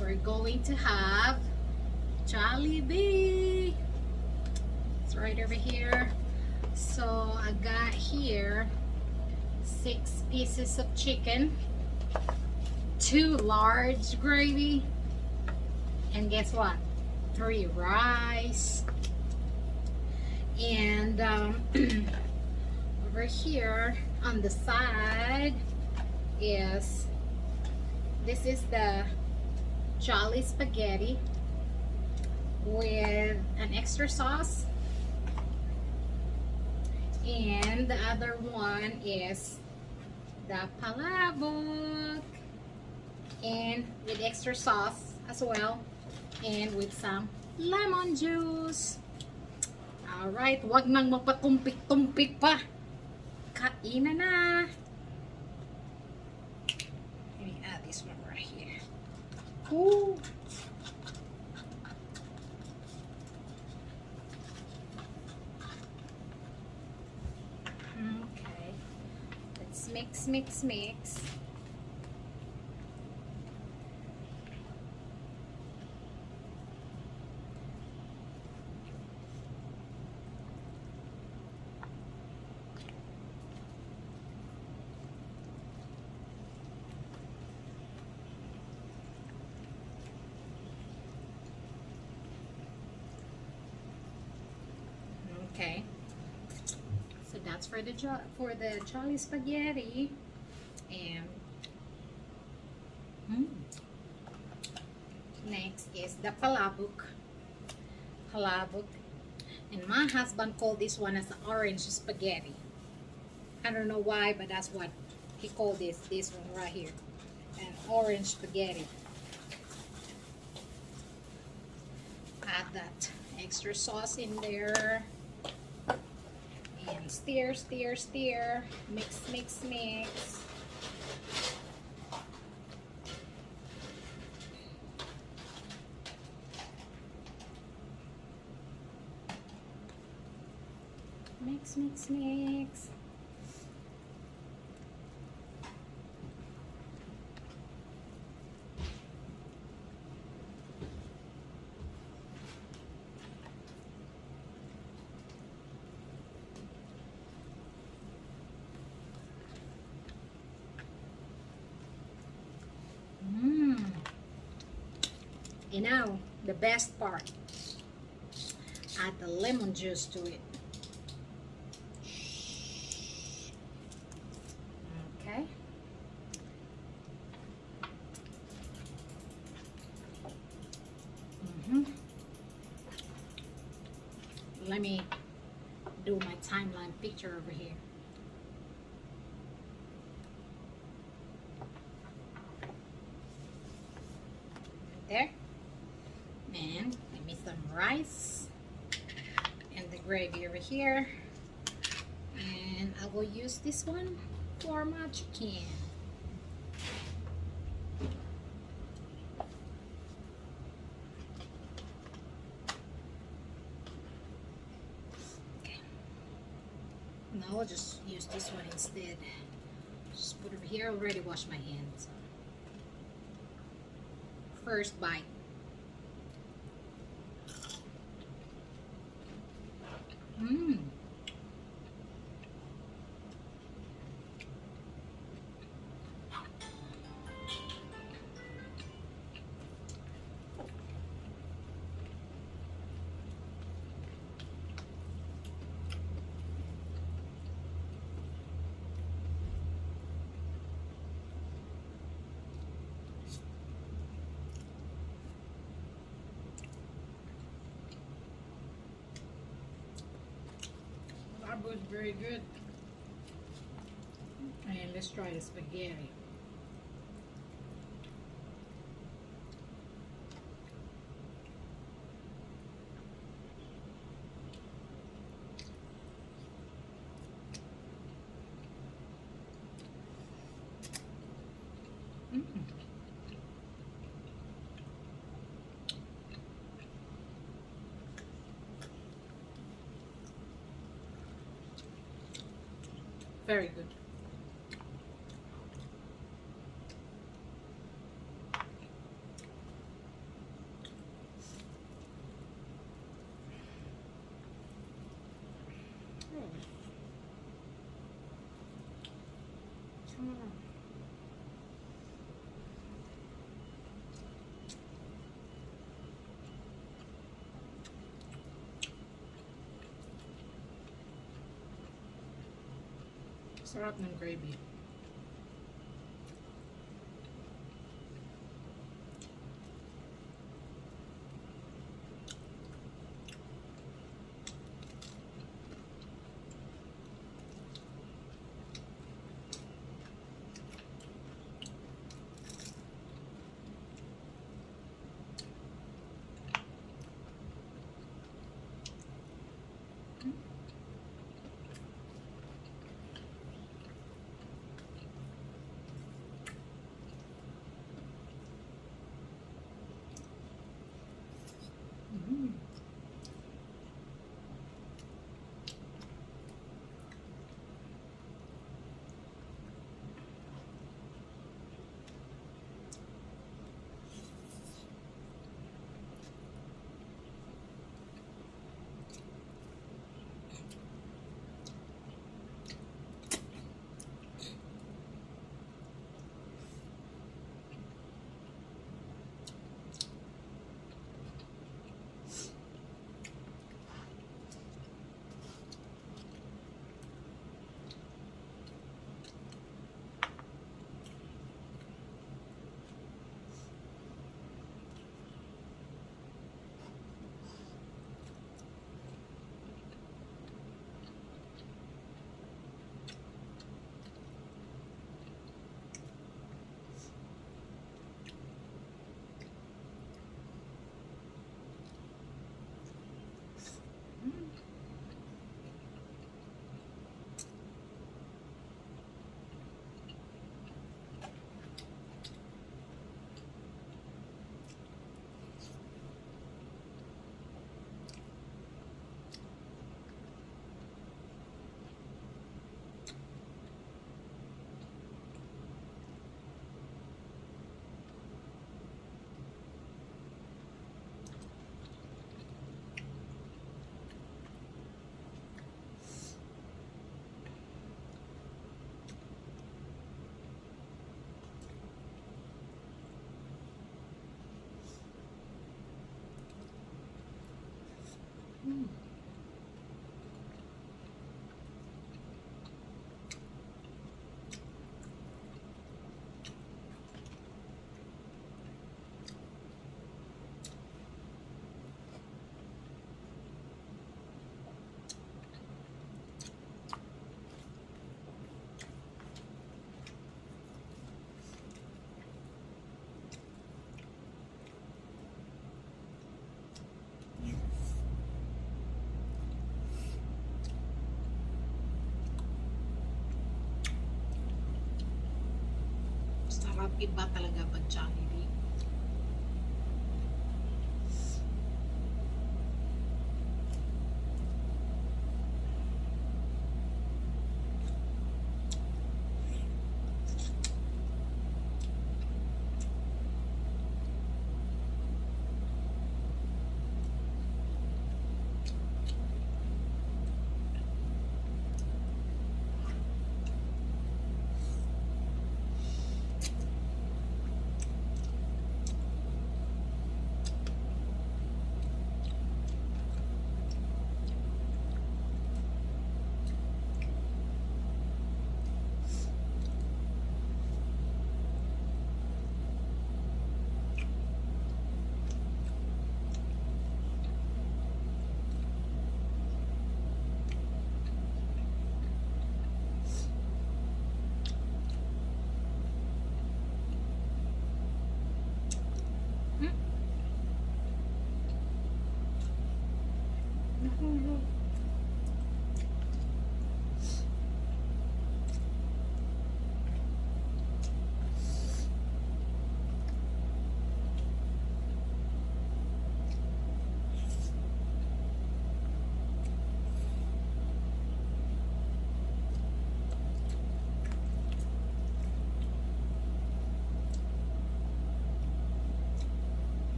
we're going to have Jollibee. It's right over here. So I got here 6 pieces of chicken, 2 large gravy, and guess what? 3 rice. And over here on the side is this is the Jolly spaghetti with an extra sauce, and the other one is the palabok and with extra sauce as well, and with some lemon juice. Alright, wag nang magpatumpik-tumpik pa. Kainan na. Let me add this one right here. Ooh. Okay. Let's mix. Okay, so that's for the Jolly spaghetti, and next is the palabok, and my husband called this one as the orange spaghetti. I don't know why, but that's what he called this one right here, an orange spaghetti. Add that extra sauce in there. And stir, mix. Mix. And now, the best part. Add the lemon juice to it. Okay. Let me do my timeline picture over here. There. And give me some rice and the gravy over here, and I will use this one for my chicken. Okay, now I'll just use this one instead. Just put it over here. I already washed my hands. First bite. That was very good. And let's try the spaghetti. Very good. Sarap ng gravy. Sarap, iba talaga pag Jollibee.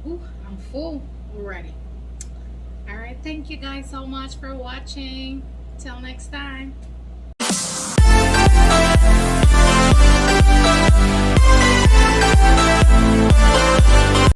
Ooh, I'm full already. All right, thank you guys so much for watching. Till next time.